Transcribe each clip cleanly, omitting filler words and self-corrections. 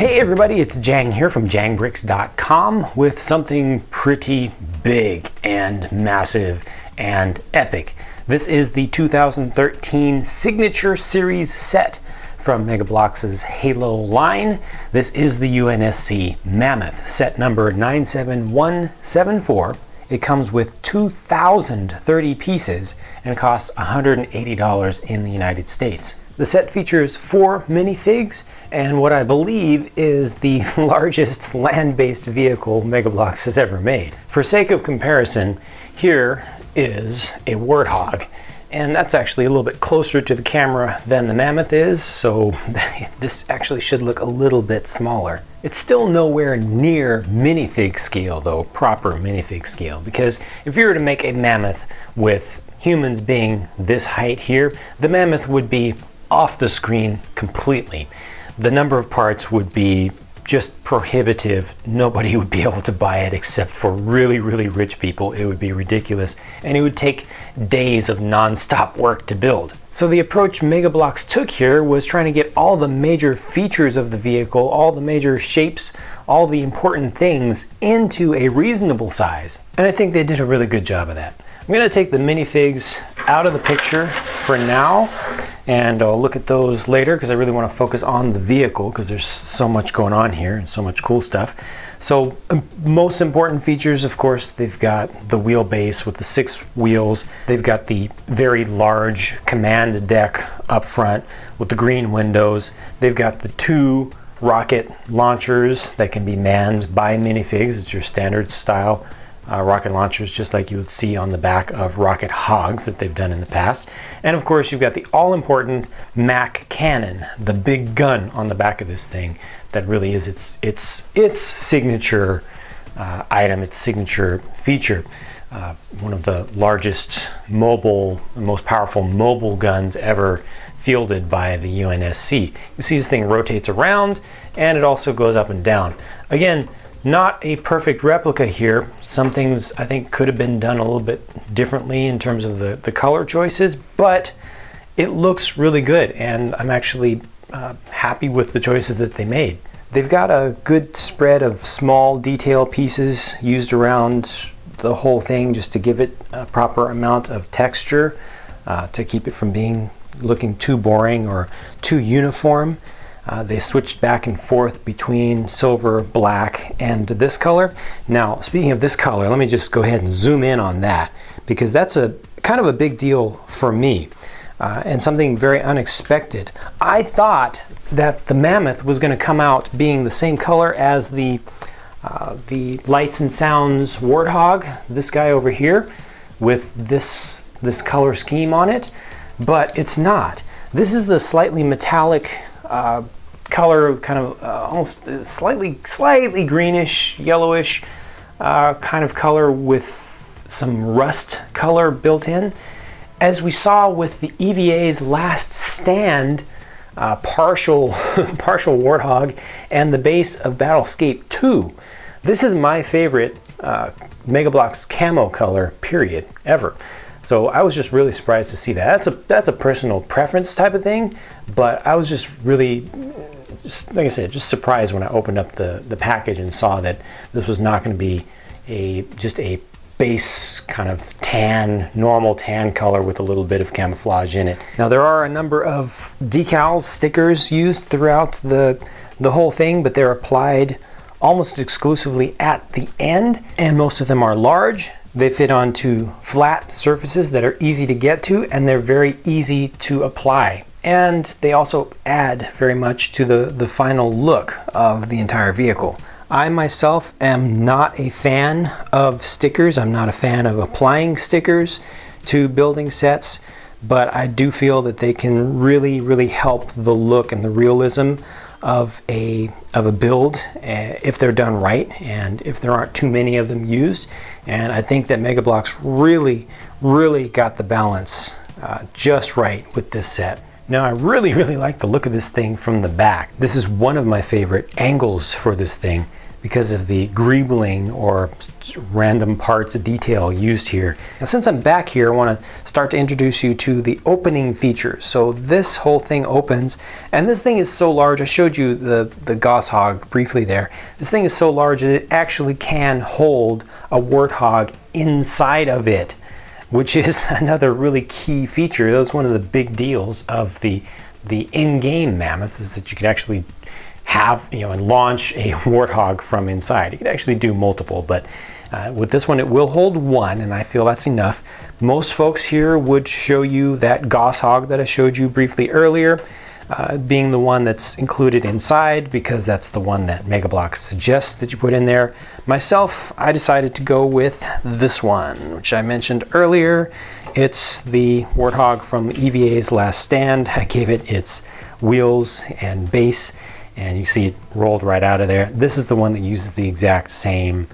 Hey everybody, it's Jang here from jangbricks.com with something pretty big and massive and epic. This is the 2013 Signature Series set from Bloks' Halo line. This is the UNSC Mammoth, set number 97174. It comes with 2,030 pieces and costs $180 in the United States. The set features 4 minifigs and what I believe is the largest land-based vehicle Bloks has ever made. For sake of comparison, here is a Warthog, and that's actually a little bit closer to the camera than the Mammoth is, so this actually should look a little bit smaller. It's still nowhere near minifig scale though, proper minifig scale, because if you were to make a Mammoth with humans being this height here, the Mammoth would be off the screen completely. The number of parts would be just prohibitive. Nobody would be able to buy it except for really, really rich people. It would be ridiculous, and it would take days of non-stop work to build. So the approach Bloks took here was trying to get all the major features of the vehicle, all the major shapes, all the important things into a reasonable size. And I think they did a really good job of that. I'm going to take the minifigs out of the picture for now, and I'll look at those later because I really want to focus on the vehicle because there's so much going on here and so much cool stuff. So most important features, of course, they've got the wheelbase with the 6 wheels. They've got the very large command deck up front with the green windows. They've got the 2 rocket launchers that can be manned by minifigs. It's your standard style rocket launchers, just like you would see on the back of rocket hogs that they've done in the past. And of course, you've got the all-important Mac cannon, the big gun on the back of this thing that really is its signature item, its signature feature. One of the largest mobile, most powerful mobile guns ever fielded by the UNSC. You see this thing rotates around and it also goes up and down. Again, not a perfect replica here. Some things I think could have been done a little bit differently in terms of the color choices, but it looks really good, and I'm actually happy with the choices that they made. They've got a good spread of small detail pieces used around the whole thing just to give it a proper amount of texture, to keep it from looking too boring or too uniform. They switched back and forth between silver, black, and this color. Now, speaking of this color, let me just go ahead and zoom in on that, because that's a kind of a big deal for me, and something very unexpected. I thought that the Mammoth was going to come out being the same color as the Lights and Sounds Warthog, this guy over here, with this color scheme on it, but it's not. This is the slightly metallic color, kind of almost slightly greenish, yellowish kind of color with some rust color built in. As we saw with the EVA's Last Stand partial Warthog and the base of Battlescape 2. This is my favorite Bloks camo color, period, ever. So I was just really surprised to see that. That's a personal preference type of thing, but I was just really, like I said, just surprised when I opened up the package and saw that this was not going to be just a base kind of normal tan color with a little bit of camouflage in it. Now there are a number of decals, stickers used throughout the whole thing, but they're applied almost exclusively at the end, and most of them are large. They fit onto flat surfaces that are easy to get to, and they're very easy to apply. And they also add very much to the final look of the entire vehicle. I myself am not a fan of stickers. I'm not a fan of applying stickers to building sets, but I do feel that they can really, really help the look and the realism of a build if they're done right and if there aren't too many of them used. And I think that Bloks really got the balance just right with this set. Now I really like the look of this thing from the back. This is one of my favorite angles for this thing. because of the greebling or random parts of detail used here. Now, since I'm back here, I want to start to introduce you to the opening features. So this whole thing opens, and this thing is so large. I showed you the goshawk briefly there. This thing is so large that it actually can hold a warthog inside of it, which is another really key feature. That was one of the big deals of the in-game Mammoth, is that you could actually have, and launch a warthog from inside. You could actually do multiple, but with this one it will hold one, and I feel that's enough. Most folks here would show you that goshawk that I showed you briefly earlier, being the one that's included inside, because that's the one that Mega Bloks suggests that you put in there. Myself, I decided to go with this one, which I mentioned earlier. It's the warthog from EVA's Last Stand. I gave it its wheels and base, and you see it rolled right out of there. This is the one that uses the exact same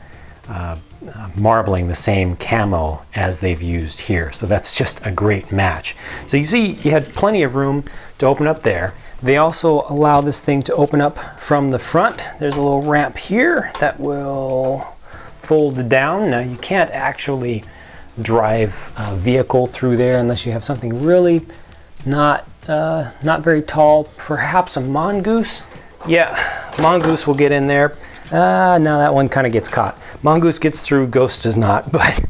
marbling, the same camo as they've used here. So that's just a great match. So you see you had plenty of room to open up there. They also allow this thing to open up from the front. There's a little ramp here that will fold down. Now you can't actually drive a vehicle through there unless you have something really not very tall. Perhaps a mongoose. Yeah, mongoose will get in there. Now that one kind of gets caught. Mongoose gets through, Ghost does not, but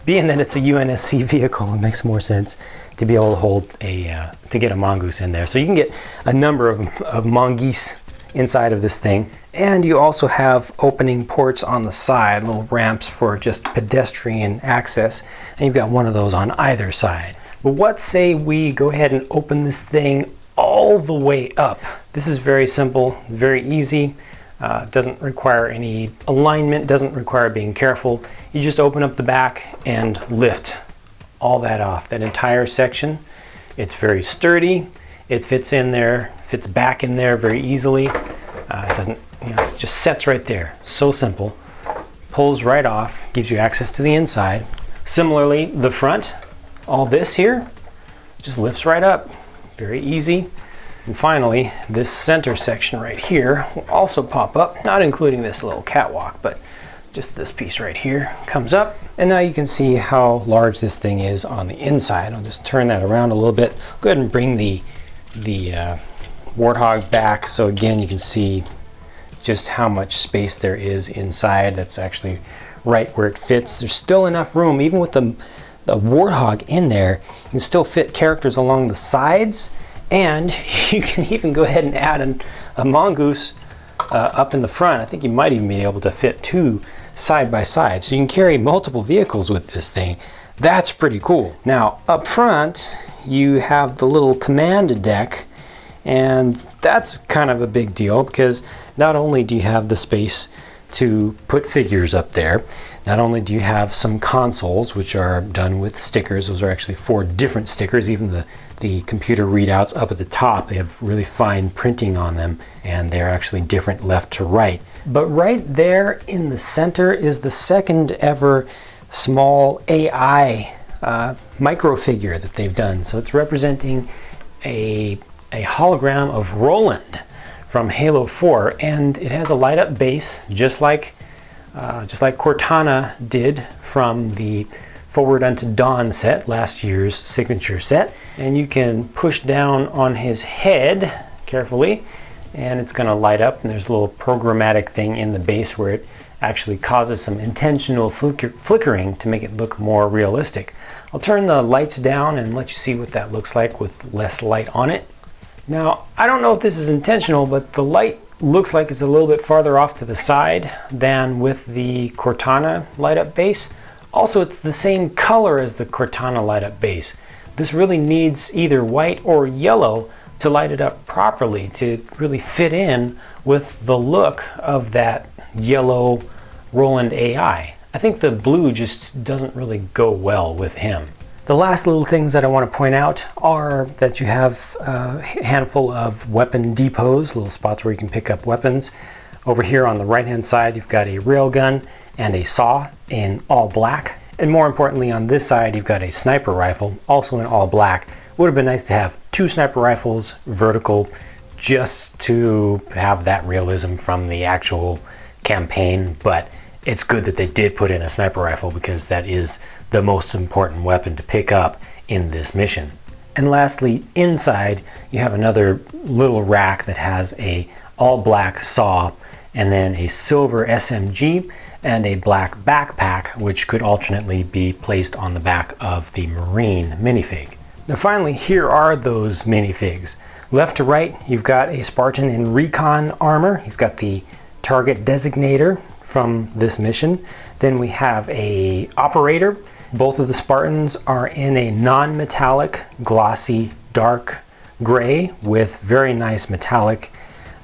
being that it's a UNSC vehicle, it makes more sense to be able to hold to get a mongoose in there. So you can get a number of mongoose inside of this thing. And you also have opening ports on the side, little ramps for just pedestrian access. And you've got one of those on either side. But what say we go ahead and open this thing all the way up? This is very simple, very easy. Doesn't require any alignment, doesn't require being careful. You just open up the back and lift all that off, that entire section. It's very sturdy. It fits in there, fits back in there very easily. It doesn't, it just sets right there. So simple. Pulls right off, gives you access to the inside. Similarly, the front, all this here, just lifts right up. Very easy. And finally, this center section right here will also pop up, not including this little catwalk, but just this piece right here comes up. And now you can see how large this thing is on the inside. I'll just turn that around a little bit. Go ahead and bring the warthog back, so again you can see just how much space there is inside. That's actually right where it fits. There's still enough room, even with the warthog in there, you can still fit characters along the sides, and you can even go ahead and add a mongoose up in the front. I think you might even be able to fit two side by side, so you can carry multiple vehicles with this thing. That's pretty cool. Now up front you have the little command deck, and that's kind of a big deal, because not only do you have the space to put figures up there, not only do you have some consoles which are done with stickers. Those are actually 4 different stickers. Even the computer readouts up at the top, they have really fine printing on them, and they're actually different left to right. But right there in the center is the second ever small AI micro figure that they've done. So it's representing a hologram of Roland from Halo 4, and it has a light up base, just like Cortana did from the Forward Unto Dawn set, last year's signature set. And you can push down on his head carefully, and it's going to light up, and there's a little programmatic thing in the base where it actually causes some intentional flickering to make it look more realistic. I'll turn the lights down and let you see what that looks like with less light on it. Now, I don't know if this is intentional, but the light looks like it's a little bit farther off to the side than with the Cortana light up base. Also, it's the same color as the Cortana light up base. This really needs either white or yellow to light it up properly, to really fit in with the look of that yellow Roland AI. I think the blue just doesn't really go well with him. The last little things that I want to point out are that you have a handful of weapon depots, little spots where you can pick up weapons. Over here on the right hand side you've got a railgun and a saw in all black. And more importantly, on this side you've got a sniper rifle, also in all black. Would have been nice to have 2 sniper rifles vertical, just to have that realism from the actual campaign, but it's good that they did put in a sniper rifle because that is the most important weapon to pick up in this mission. And lastly, inside you have another little rack that has a all black saw and then a silver SMG and a black backpack, which could alternately be placed on the back of the Marine minifig. Now finally, here are those minifigs. Left to right, you've got a Spartan in recon armor. He's got the target designator from this mission. Then we have a operator. Both of the Spartans are in a non-metallic, glossy, dark gray with very nice metallic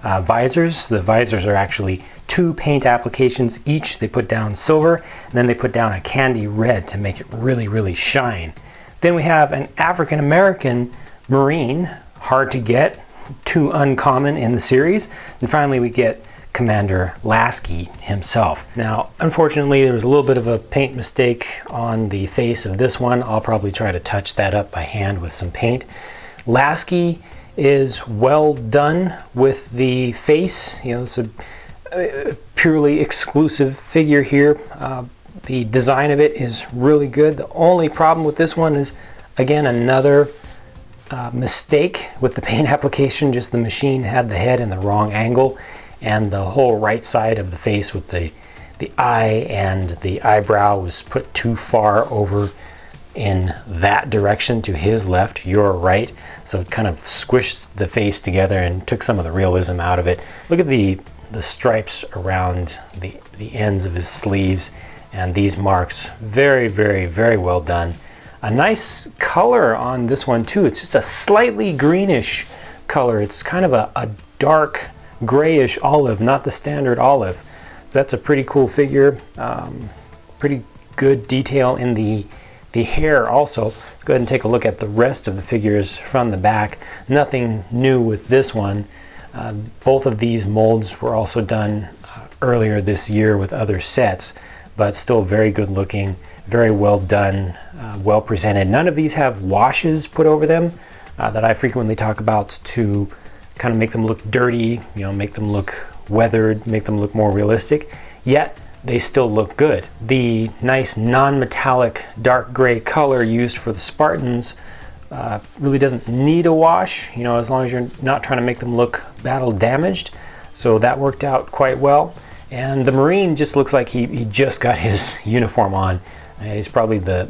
visors. The visors are actually 2 paint applications each. They put down silver and then they put down a candy red to make it really, really shine. Then we have an African American Marine, hard to get, too uncommon in the series. And finally we get Commander Lasky himself. Now, unfortunately, there was a little bit of a paint mistake on the face of this one. I'll probably try to touch that up by hand with some paint. Lasky is well done with the face. You know, it's a purely exclusive figure here. The design of it is really good. The only problem with this one is, again, another mistake with the paint application. Just the machine had the head in the wrong angle, and the whole right side of the face with the eye and the eyebrow was put too far over in that direction to his left, your right. So it kind of squished the face together and took some of the realism out of it. Look at the stripes around the ends of his sleeves and these marks. Very, very, very well done. A nice color on this one too. It's just a slightly greenish color. It's kind of a dark grayish olive, not the standard olive. So that's a pretty cool figure. Pretty good detail in the hair also. Let's go ahead and take a look at the rest of the figures from the back. Nothing new with this one. Both of these molds were also done earlier this year with other sets, but still very good looking, very well done, well presented. None of these have washes put over them that I frequently talk about to kind of make them look dirty, you know, make them look weathered, make them look more realistic, yet they still look good. The nice non-metallic dark gray color used for the Spartans really doesn't need a wash, you know, as long as you're not trying to make them look battle damaged. So that worked out quite well. And the Marine just looks like he just got his uniform on. He's probably the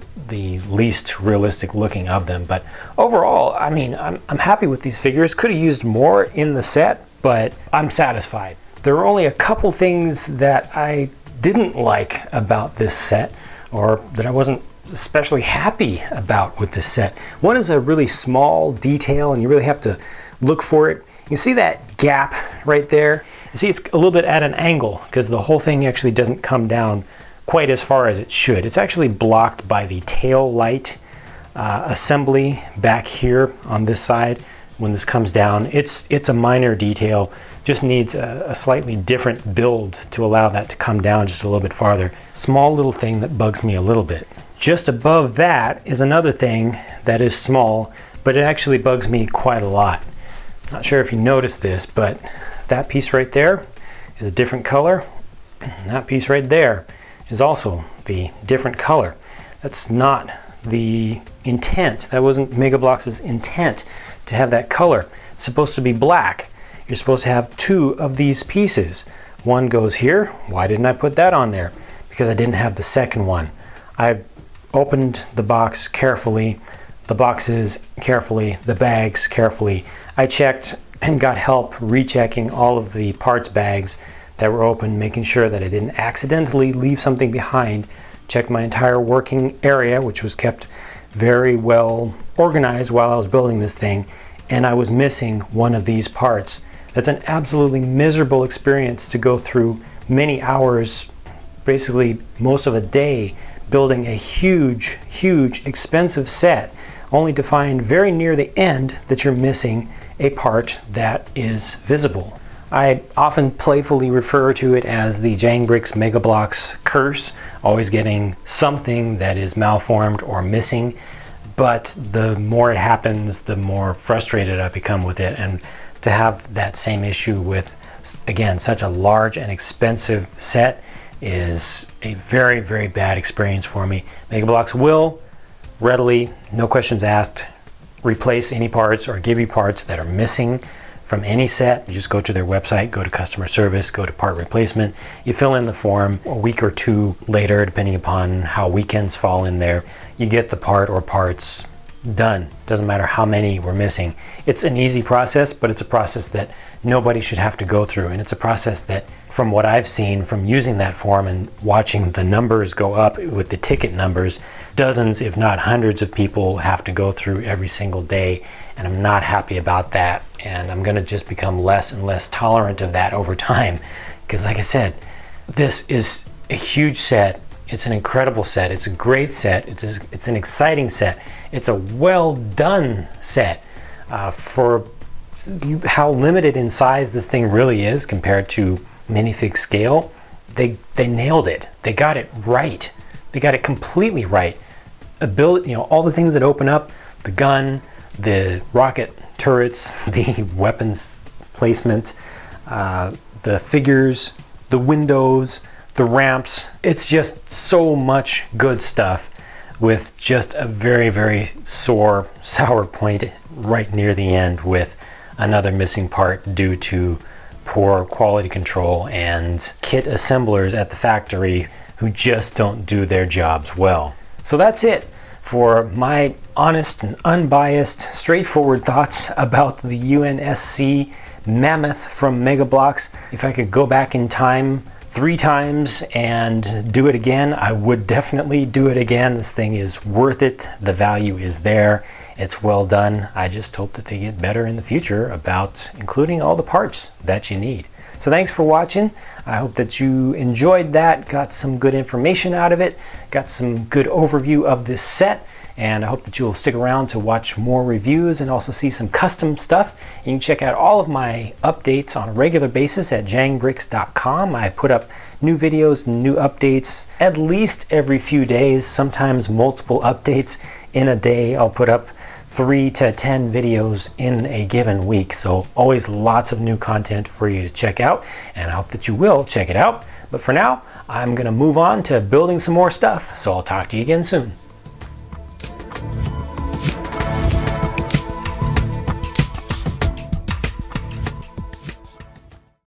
least realistic looking of them. But overall, I mean, I'm happy with these figures. Could have used more in the set, but I'm satisfied. There are only a couple things that I didn't like about this set, or that I wasn't especially happy about with this set. One is a really small detail, and you really have to look for it. You can see that gap right there. You see it's a little bit at an angle because the whole thing actually doesn't come down quite as far as it should. It's actually blocked by the tail light assembly back here on this side. When this comes down, it's a minor detail, just needs a slightly different build to allow that to come down just a little bit farther. Small little thing that bugs me a little bit. Just above that is another thing that is small, but it actually bugs me quite a lot. Not sure if you noticed this, but that piece right there is a different color. And that piece right there is also the different color. That's not the intent. That wasn't Mega Bloks' intent to have that color. It's supposed to be black. You're supposed to have 2 of these pieces. One goes here. Why didn't I put that on there? Because I didn't have the second one. I opened the box carefully, the boxes carefully, the bags carefully. I checked and got help rechecking all of the parts bags that were open, making sure that I didn't accidentally leave something behind. Checked my entire working area, which was kept very well organized while I was building this thing, and I was missing one of these parts. That's an absolutely miserable experience to go through many hours, basically most of a day, building a huge, huge, expensive set, only to find very near the end that you're missing a part that is visible. I often playfully refer to it as the Jangbricks Mega Bloks curse, always getting something that is malformed or missing, but the more it happens, the more frustrated I become with it. And to have that same issue with again, such a large and expensive set is a very, very bad experience for me. Mega Bloks will readily, no questions asked, replace any parts or give you parts that are missing from any set. You just go to their website, go to customer service, go to part replacement. You fill in the form. A week or two later, depending upon how weekends fall in there, you get the part or parts done. Doesn't matter how many were missing. It's an easy process, but it's a process that nobody should have to go through. And it's a process that, from what I've seen from using that form and watching the numbers go up with the ticket numbers, dozens, if not hundreds of people have to go through every single day. And I'm not happy about that. And I'm gonna just become less and less tolerant of that over time. Because like I said, this is a huge set. It's an incredible set. It's a great set. It's an exciting set. It's a well done set for how limited in size this thing really is compared to minifig scale. They nailed it. They got it right. They got it completely right. All the things that open up, the gun, the rocket turrets, the weapons placement, the figures, the windows, the ramps. It's just so much good stuff with just a very, very sour point right near the end with another missing part due to poor quality control and kit assemblers at the factory who just don't do their jobs well. So that's it for my honest and unbiased, straightforward thoughts about the UNSC Mammoth from Mega Bloks. If I could go back in time 3 times and do it again, I would definitely do it again. This thing is worth it. The value is there. It's well done. I just hope that they get better in the future about including all the parts that you need. So thanks for watching. I hope that you enjoyed that, got some good information out of it, got some good overview of this set, and I hope that you'll stick around to watch more reviews and also see some custom stuff. You can check out all of my updates on a regular basis at jangbricks.com. I put up new videos, new updates at least every few days, sometimes multiple updates in a day. I'll put up 3 to 10 videos in a given week. So always lots of new content for you to check out, and I hope that you will check it out. But for now, I'm gonna move on to building some more stuff. So I'll talk to you again soon.